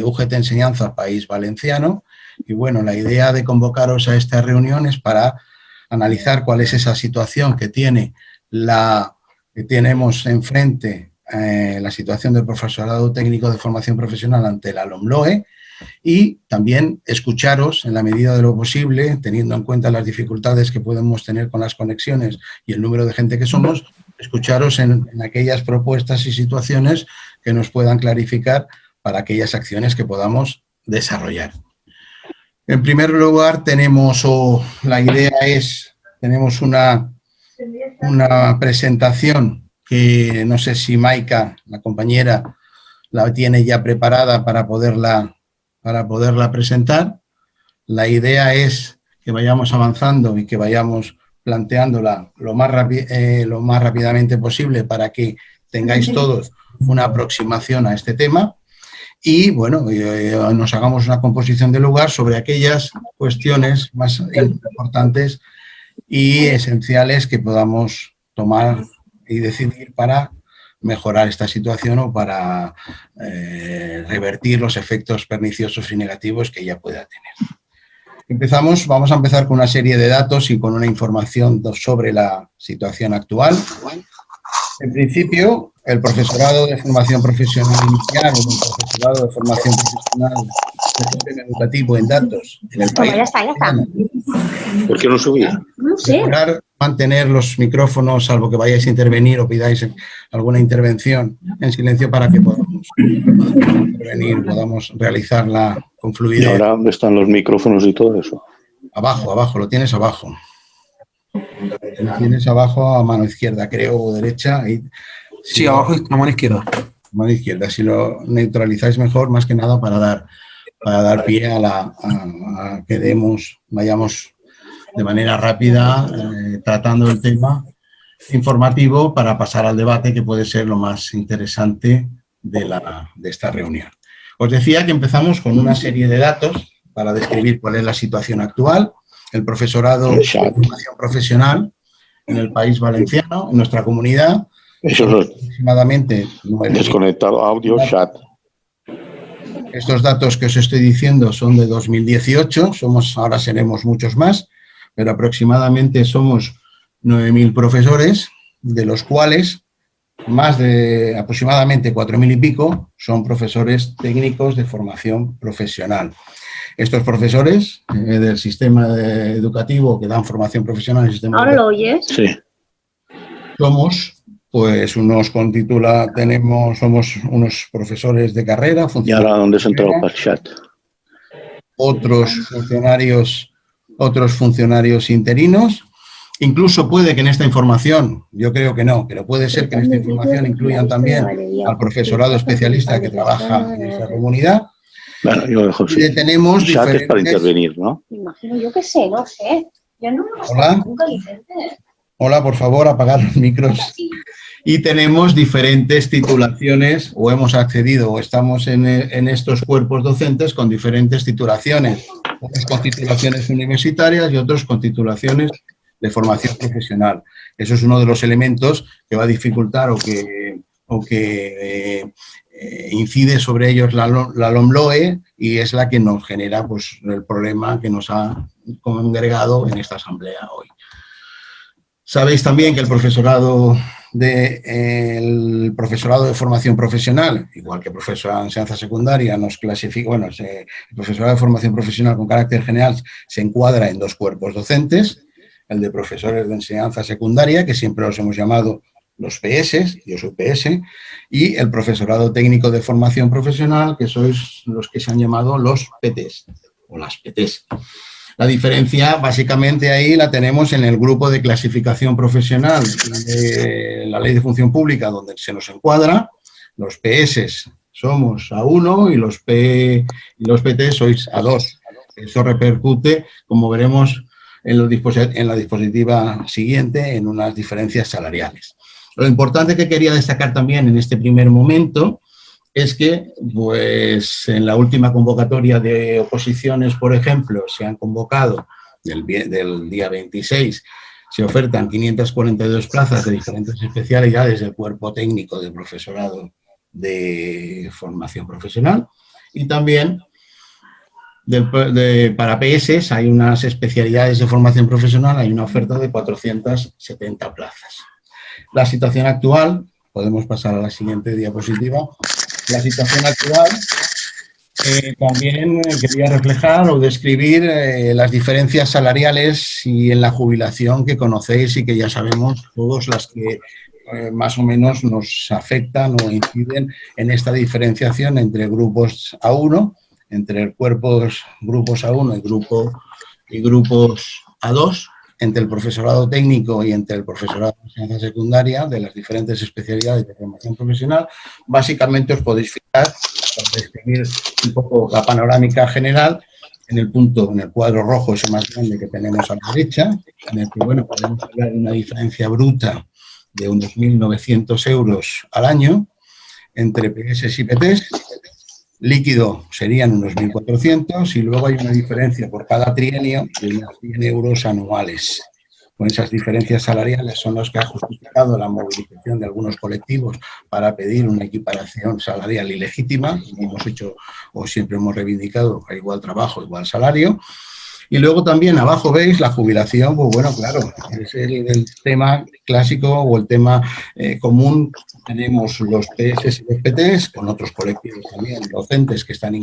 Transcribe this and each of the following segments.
UGT Enseñanza País Valenciano. Y bueno, la idea de convocaros a esta reunión es para analizar cuál es esa situación que tenemos enfrente, la situación del profesorado técnico de formación profesional ante la LOMLOE, y también escucharos en la medida de lo posible, teniendo en cuenta las dificultades que podemos tener con las conexiones y el número de gente que somos, escucharos en aquellas propuestas y situaciones que nos puedan clarificar para aquellas acciones que podamos desarrollar. En primer lugar, tenemos una presentación que no sé si Maika, la compañera, la tiene ya preparada para poderla presentar. La idea es que vayamos avanzando y que vayamos planteándola lo más rápidamente posible para que tengáis todos una aproximación a este tema y, bueno, nos hagamos una composición de lugar sobre aquellas cuestiones más importantes y esenciales que podamos tomar y decidir para mejorar esta situación o para revertir los efectos perniciosos y negativos que ella pueda tener. Vamos a empezar con una serie de datos y con una información sobre la situación actual. En principio, el profesorado de formación profesional inicial o el profesorado de formación profesional de orden educativo en datos en el país. Ya está. ¿Por qué no subía? No sé. Mantener los micrófonos, salvo que vayáis a intervenir o pidáis alguna intervención, en silencio para que podamos intervenir, podamos realizarla con fluidez. ¿Y ahora dónde están los micrófonos y todo eso? Abajo, lo tienes abajo. Lo tienes abajo a mano izquierda, creo, o derecha. Sí, abajo a mano izquierda. Mano izquierda, si lo neutralizáis mejor, más que nada para dar pie a que vayamos de manera rápida tratando el tema informativo para pasar al debate, que puede ser lo más interesante de esta reunión. Os decía que empezamos con una serie de datos para describir cuál es la situación actual. El profesorado de formación profesional en el País Valenciano, en nuestra comunidad, eso es aproximadamente 9.000. Desconectado audio, chat. Estos datos que os estoy diciendo son de 2018, ahora seremos muchos más, pero aproximadamente somos 9.000 profesores, de los cuales más de aproximadamente 4.000 y pico son profesores técnicos de formación profesional. Estos profesores del sistema educativo que dan formación profesional en el sistema ¿Ahora lo oyes? Sí. Somos pues somos unos profesores de carrera. ¿Y ahora dónde se ha entrado para el chat? Otros funcionarios interinos. Incluso puede que en esta información, yo creo que no, pero puede ser que en esta información incluyan también al profesorado especialista que trabaja en esa comunidad. Bueno, yo dejo y tenemos el chat es para intervenir, ¿no? Me imagino, yo qué sé, no sé. Yo no me Hola. nunca Vicente. Hola, por favor, apagar los micros. Y tenemos diferentes titulaciones, o hemos accedido, o estamos en estos cuerpos docentes con diferentes titulaciones. Unos con titulaciones universitarias y otros con titulaciones de formación profesional. Eso es uno de los elementos que va a dificultar o que incide sobre ellos la LOMLOE, y es la que nos genera pues, el problema que nos ha congregado en esta asamblea hoy. Sabéis también que el profesorado de formación profesional, igual que el profesorado de enseñanza secundaria, nos clasifica, bueno, el profesorado de formación profesional con carácter general se encuadra en dos cuerpos docentes, el de profesores de enseñanza secundaria, que siempre los hemos llamado los PS, yo soy PS, y el profesorado técnico de formación profesional, que sois los que se han llamado los PTs, o las PTs. La diferencia, básicamente, ahí la tenemos en el grupo de clasificación profesional de la Ley de Función Pública, donde se nos encuadra. Los PS somos A1 y los PT sois A2. Eso repercute, como veremos en la dispositiva siguiente, en unas diferencias salariales. Lo importante que quería destacar también en este primer momento es que, pues, en la última convocatoria de oposiciones, por ejemplo, se han convocado del día 26, se ofertan 542 plazas de diferentes especialidades del cuerpo técnico del profesorado de formación profesional, y también para PS hay unas especialidades de formación profesional, hay una oferta de 470 plazas. La situación actual, podemos pasar a la siguiente diapositiva, la situación actual también quería reflejar o describir las diferencias salariales y en la jubilación que conocéis y que ya sabemos todos las que más o menos nos afectan o inciden en esta diferenciación entre grupos A1, entre grupos A1 y grupos A2, entre el profesorado técnico y entre el profesorado de enseñanza secundaria de las diferentes especialidades de formación profesional. Básicamente os podéis fijar, para describir un poco la panorámica general, en el cuadro rojo, ese más grande que tenemos a la derecha, en el que, bueno, podemos hablar de una diferencia bruta de unos 1.900 euros al año entre PS y PTs. Líquido serían unos 1.400 y luego hay una diferencia por cada trienio de unos 100 euros anuales. Con esas diferencias salariales son los que ha justificado la movilización de algunos colectivos para pedir una equiparación salarial ilegítima, como hemos hecho o siempre hemos reivindicado, a igual trabajo, igual salario. Y luego también abajo veis la jubilación, pues bueno, claro, es el tema clásico o el tema común. Tenemos los PS y los PTs, con otros colectivos también, docentes que están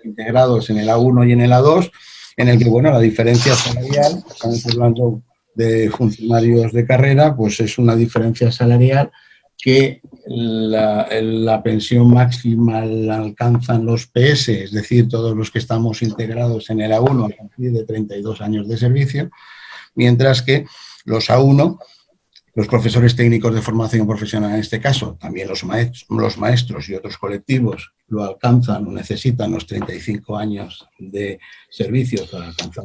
integrados en el A1 y en el A2, en el que, bueno, la diferencia salarial, estamos hablando de funcionarios de carrera, pues es una diferencia salarial que la pensión máxima la alcanzan los PS, es decir, todos los que estamos integrados en el A1 a partir de 32 años de servicio, mientras que los A1, los profesores técnicos de formación profesional en este caso, también los maestros y otros colectivos lo alcanzan o necesitan los 35 años de servicio para alcanzar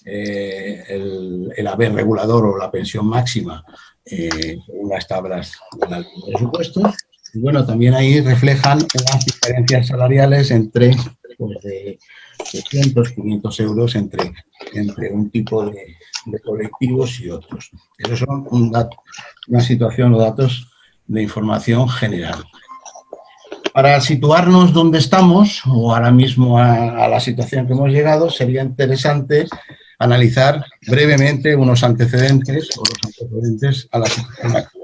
el haber regulador o la pensión máxima según las tablas de la ley de presupuestos. Y bueno, también ahí reflejan las diferencias salariales entre pues, de 300, 500 euros entre un tipo de colectivos y otros. Esos son una situación o datos de información general. Para situarnos donde estamos, o ahora mismo a la situación que hemos llegado, sería interesante analizar brevemente unos antecedentes o los antecedentes a la situación actual.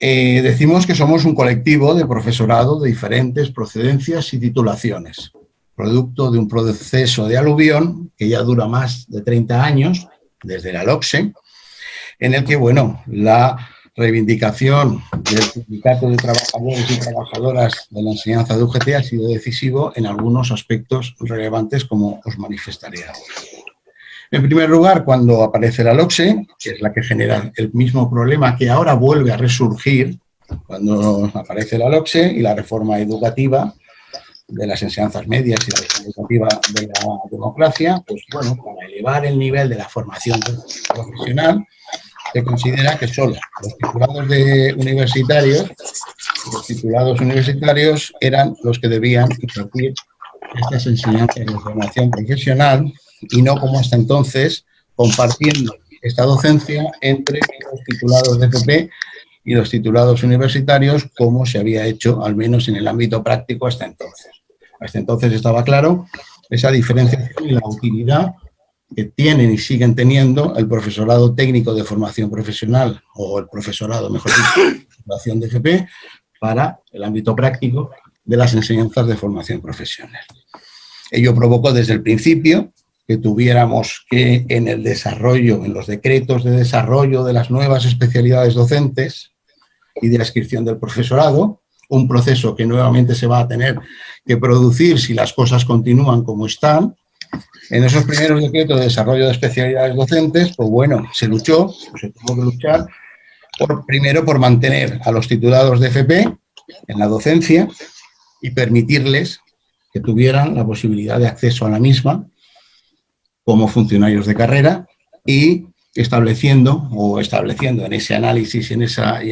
Decimos que somos un colectivo de profesorado de diferentes procedencias y titulaciones, producto de un proceso de aluvión que ya dura más de 30 años, desde la LOCSE, en el que, bueno, la reivindicación del sindicato de trabajadores y trabajadoras de la enseñanza de UGT ha sido decisivo en algunos aspectos relevantes, como os manifestaré ahora. En primer lugar, cuando aparece la LOCSE, que es la que genera el mismo problema que ahora vuelve a resurgir, cuando aparece la LOCSE y la reforma educativa de las enseñanzas medias y la reforma educativa de la democracia, pues bueno, para elevar el nivel de la formación profesional, se considera que solo los titulados universitarios eran los que debían impartir estas enseñanzas de formación profesional y no como hasta entonces compartiendo esta docencia entre los titulados de FP y los titulados universitarios, como se había hecho al menos en el ámbito práctico hasta entonces. Hasta entonces estaba claro esa diferenciación y la utilidad que tienen y siguen teniendo el profesorado técnico de formación profesional o el profesorado, mejor dicho, de formación de FP para el ámbito práctico de las enseñanzas de formación profesional. Ello provocó desde el principio que tuviéramos que en el desarrollo, en los decretos de desarrollo de las nuevas especialidades docentes y de la inscripción del profesorado, un proceso que nuevamente se va a tener que producir si las cosas continúan como están. En esos primeros decretos de desarrollo de especialidades docentes, pues bueno, se luchó, se tuvo que luchar primero por mantener a los titulados de FP en la docencia y permitirles que tuvieran la posibilidad de acceso a la misma como funcionarios de carrera y estableciendo en ese análisis y en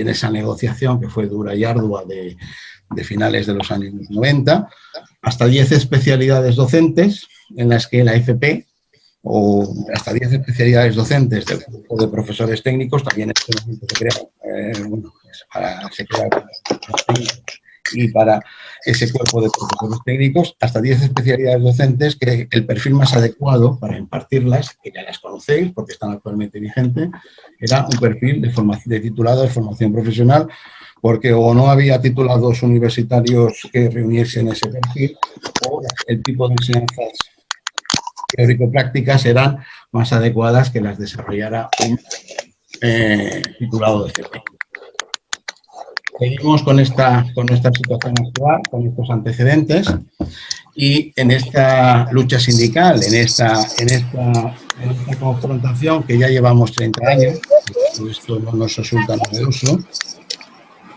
esa negociación que fue dura y ardua de finales de los años 90, hasta 10 especialidades docentes en las que la FP o hasta 10 especialidades docentes del grupo de profesores técnicos, también en este momento se crea y para ese cuerpo de profesores técnicos, hasta 10 especialidades docentes que el perfil más adecuado para impartirlas, que ya las conocéis porque están actualmente vigentes, era un perfil de titulado de formación profesional, porque o no había titulados universitarios que reuniesen ese perfil, o el tipo de enseñanzas teórico-prácticas eran más adecuadas que las desarrollara un titulado de FP. Seguimos con esta situación actual, con estos antecedentes, y en esta lucha sindical, en esta confrontación que ya llevamos 30 años, esto no nos resulta novedoso,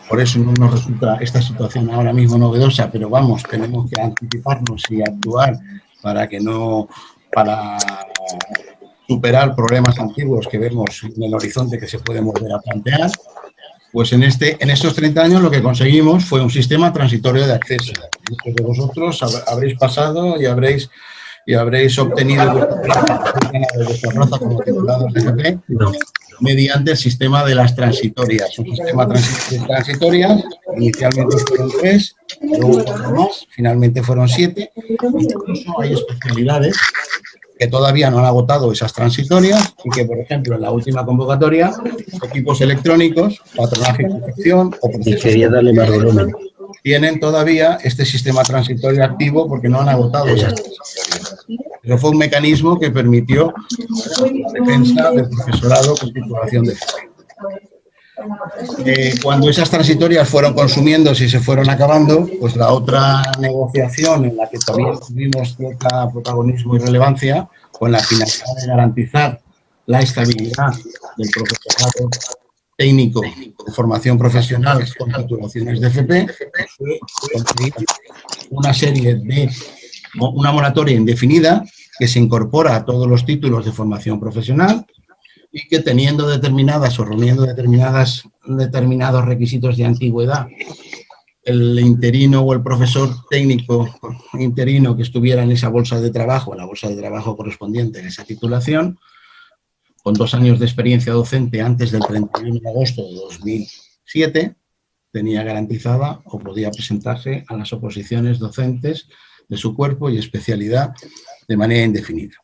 por eso no nos resulta esta situación ahora mismo novedosa, pero vamos, tenemos que anticiparnos y actuar para superar problemas antiguos que vemos en el horizonte que se pueden volver a plantear. Pues en estos 30 años lo que conseguimos fue un sistema transitorio de acceso. Muchos de vosotros habréis pasado y habréis obtenido vuestra plaza como titulados de FP mediante el sistema de las transitorias. Un sistema de transitorias, inicialmente fueron 3, luego 4 más, finalmente fueron 7. Incluso hay especialidades que todavía no han agotado esas transitorias y que, por ejemplo, en la última convocatoria, equipos electrónicos, patronaje y confección o procesos tienen todavía este sistema transitorio activo porque no han agotado esas transitorias. Pero fue un mecanismo que permitió la defensa del profesorado con titulación de FP. Cuando esas transitorias fueron consumiéndose y se fueron acabando, pues la otra negociación en la que también tuvimos cierto protagonismo y relevancia, con la finalidad de garantizar la estabilidad del profesorado técnico de formación profesional con titulaciones de FP, fue conseguir una moratoria indefinida que se incorpora a todos los títulos de formación profesional y que teniendo determinadas o reuniendo determinados requisitos de antigüedad, el interino o el profesor técnico interino que estuviera en esa bolsa de trabajo, en la bolsa de trabajo correspondiente a esa titulación, con 2 años de experiencia docente antes del 31 de agosto de 2007, tenía garantizada o podía presentarse a las oposiciones docentes de su cuerpo y especialidad de manera indefinida.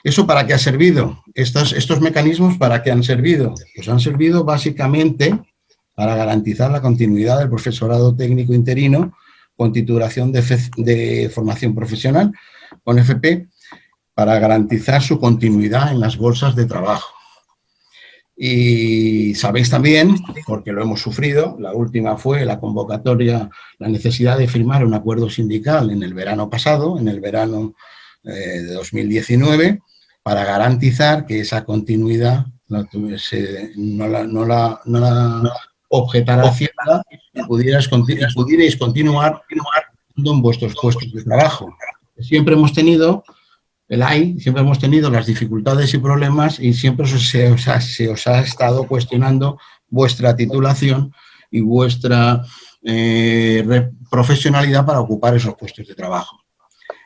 ¿Eso para qué ha servido? Estos mecanismos, ¿para qué han servido? Pues han servido básicamente para garantizar la continuidad del profesorado técnico interino con titulación de formación profesional, con FP, para garantizar su continuidad en las bolsas de trabajo. Y sabéis también, porque lo hemos sufrido, la última fue la convocatoria, la necesidad de firmar un acuerdo sindical en el verano pasado, en el verano de 2019, para garantizar que esa continuidad no la objetara Hacienda y pudierais continuar en vuestros puestos de trabajo. Siempre hemos tenido las dificultades y problemas y siempre se os ha estado cuestionando vuestra titulación y vuestra profesionalidad para ocupar esos puestos de trabajo.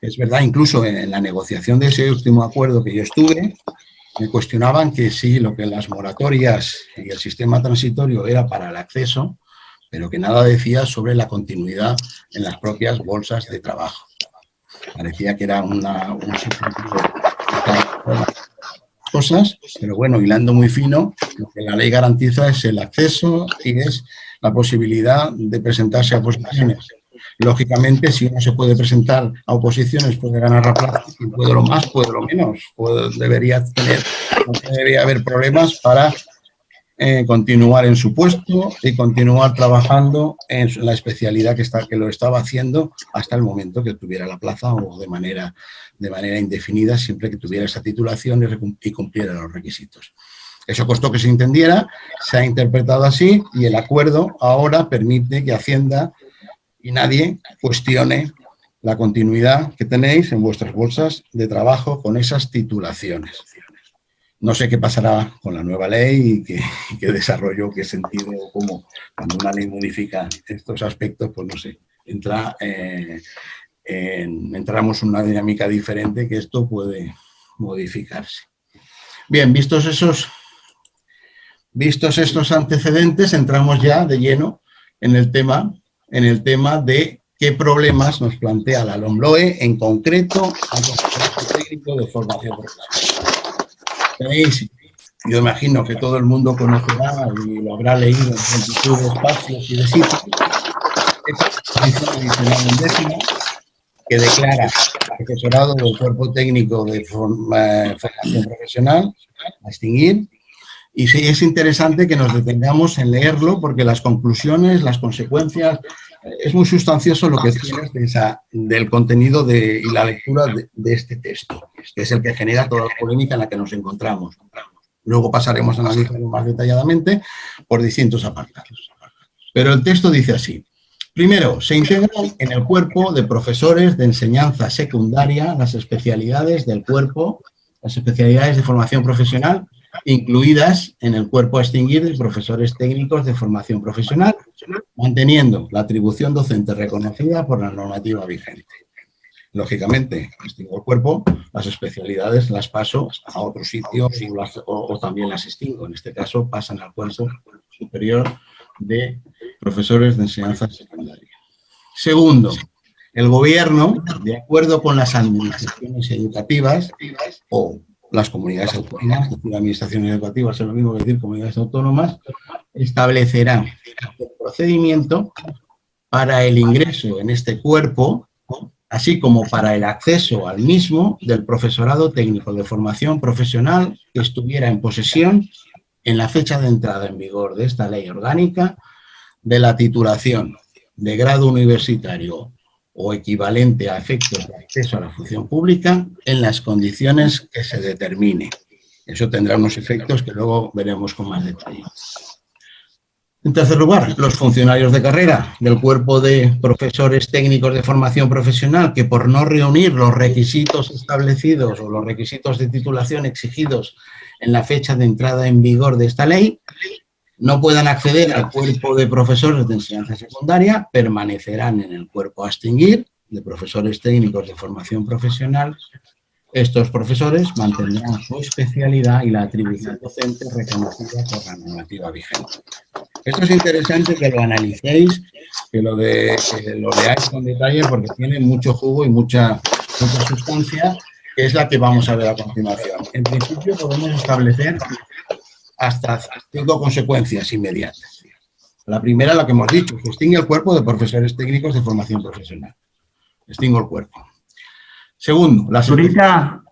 Es verdad, incluso en la negociación de ese último acuerdo que yo estuve, me cuestionaban que sí, lo que las moratorias y el sistema transitorio era para el acceso, pero que nada decía sobre la continuidad en las propias bolsas de trabajo. Parecía que era una cosas, pero bueno, hilando muy fino, lo que la ley garantiza es el acceso y es la posibilidad de presentarse a oposiciones. Lógicamente, si uno se puede presentar a oposiciones, puede ganar la plaza, y puede lo más, puede lo menos. No debería haber problemas para continuar en su puesto y continuar trabajando en la especialidad que lo estaba haciendo hasta el momento que tuviera la plaza o de manera indefinida, siempre que tuviera esa titulación y cumpliera los requisitos. Eso costó que se entendiera, se ha interpretado así y el acuerdo ahora permite que Hacienda y nadie cuestione la continuidad que tenéis en vuestras bolsas de trabajo con esas titulaciones. No sé qué pasará con la nueva ley y qué desarrollo, qué sentido, cómo cuando una ley modifica estos aspectos, pues no sé, entramos en una dinámica diferente que esto puede modificarse. Bien, vistos estos antecedentes, entramos ya de lleno en el tema en el tema de qué problemas nos plantea la LOMLOE, en concreto al profesorado técnico de formación profesional. Tenéis, yo imagino que todo el mundo conocerá y lo habrá leído en multitud de espacios y de sitios, esta disposición adicional en décima que declara al profesorado del cuerpo técnico de formación profesional a extinguir. Y sí, es interesante que nos detengamos en leerlo porque las conclusiones, las consecuencias, es muy sustancioso lo que tienes del contenido y la lectura de este texto, que es el que genera toda la polémica en la que nos encontramos. Luego pasaremos a analizarlo más detalladamente por distintos apartados. Pero el texto dice así. Primero, se integran en el cuerpo de profesores de enseñanza secundaria las especialidades del cuerpo, las especialidades de formación profesional, incluidas en el cuerpo a extinguir de profesores técnicos de formación profesional, manteniendo la atribución docente reconocida por la normativa vigente. Lógicamente, extingo el cuerpo, las especialidades las paso a otros sitios o también las extingo. En este caso, pasan al cuerpo superior de profesores de enseñanza secundaria. Segundo, el gobierno, de acuerdo con las administraciones educativas o las comunidades autónomas, es decir, administraciones educativas es lo mismo que decir comunidades autónomas, establecerá el procedimiento para el ingreso en este cuerpo, así como para el acceso al mismo del profesorado técnico de formación profesional que estuviera en posesión en la fecha de entrada en vigor de esta ley orgánica de la titulación de grado universitario o equivalente a efectos de acceso a la función pública en las condiciones que se determine. Eso tendrá unos efectos que luego veremos con más detalle. En tercer lugar, los funcionarios de carrera del cuerpo de profesores técnicos de formación profesional que por no reunir los requisitos establecidos o los requisitos de titulación exigidos en la fecha de entrada en vigor de esta ley no puedan acceder al cuerpo de profesores de enseñanza secundaria, permanecerán en el cuerpo a extinguir de profesores técnicos de formación profesional. Estos profesores mantendrán su especialidad y la atribución docente reconocida por la normativa vigente. Esto es interesante que lo analicéis, que lo leáis con detalle porque tiene mucho jugo y mucha sustancia, que es la que vamos a ver a continuación. En principio podemos establecer hasta 5 consecuencias inmediatas. La primera, la que hemos dicho, que extingue el cuerpo de profesores técnicos de formación profesional. Extingo el cuerpo. Segundo, la Zurita,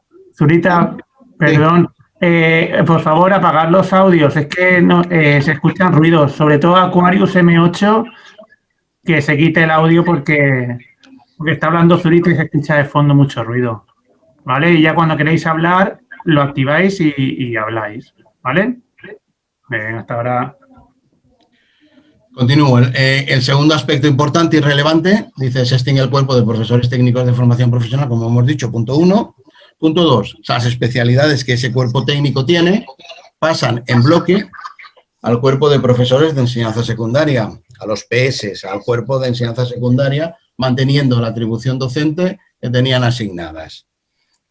perdón, por favor apagar los audios, es que no, se escuchan ruidos, sobre todo Aquarius M8, que se quite el audio porque está hablando Zurita y se escucha de fondo mucho ruido, ¿vale? Y ya cuando queréis hablar, lo activáis y habláis, ¿vale? Venga, hasta ahora. Continúo. El segundo aspecto importante y relevante, dice, se extingue el cuerpo de profesores técnicos de formación profesional, como hemos dicho, punto 1. Punto 2, las especialidades que ese cuerpo técnico tiene pasan en bloque al cuerpo de profesores de enseñanza secundaria, a los PS, al cuerpo de enseñanza secundaria, manteniendo la atribución docente que tenían asignadas.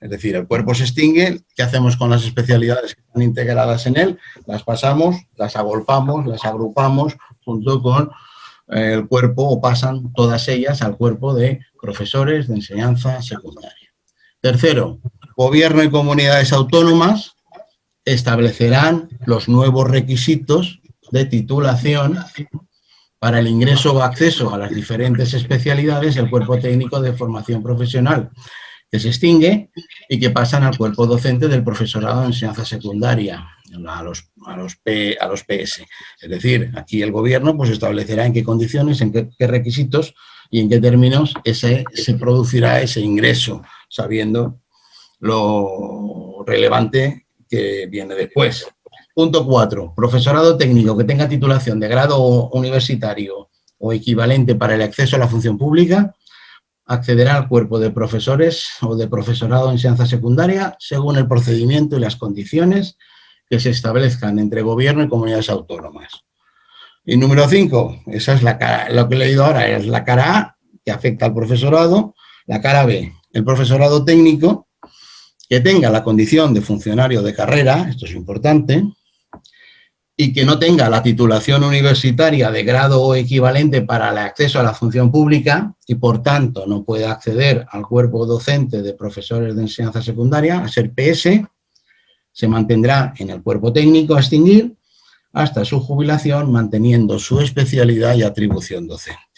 Es decir, el cuerpo se extingue, ¿qué hacemos con las especialidades que están integradas en él? Las pasamos, las agolpamos, las agrupamos junto con el cuerpo o pasan todas ellas al cuerpo de profesores de enseñanza secundaria. Tercero, gobierno y comunidades autónomas establecerán los nuevos requisitos de titulación para el ingreso o acceso a las diferentes especialidades del cuerpo técnico de formación profesional que se extingue y que pasan al cuerpo docente del profesorado de enseñanza secundaria, a los PS. Es decir, aquí el gobierno pues establecerá en qué condiciones, en qué requisitos y en qué términos se producirá ese ingreso, sabiendo lo relevante que viene después. Punto 4. Profesorado técnico que tenga titulación de grado universitario o equivalente para el acceso a la función pública accederá al cuerpo de profesores o de profesorado en enseñanza secundaria según el procedimiento y las condiciones que se establezcan entre gobierno y comunidades autónomas. Y número 5, esa es lo que he leído ahora, es la cara A, que afecta al profesorado. La cara B, el profesorado técnico que tenga la condición de funcionario de carrera, esto es importante, y que no tenga la titulación universitaria de grado o equivalente para el acceso a la función pública y, por tanto, no pueda acceder al cuerpo docente de profesores de enseñanza secundaria, a ser PS, se mantendrá en el cuerpo técnico a extinguir hasta su jubilación, manteniendo su especialidad y atribución docente.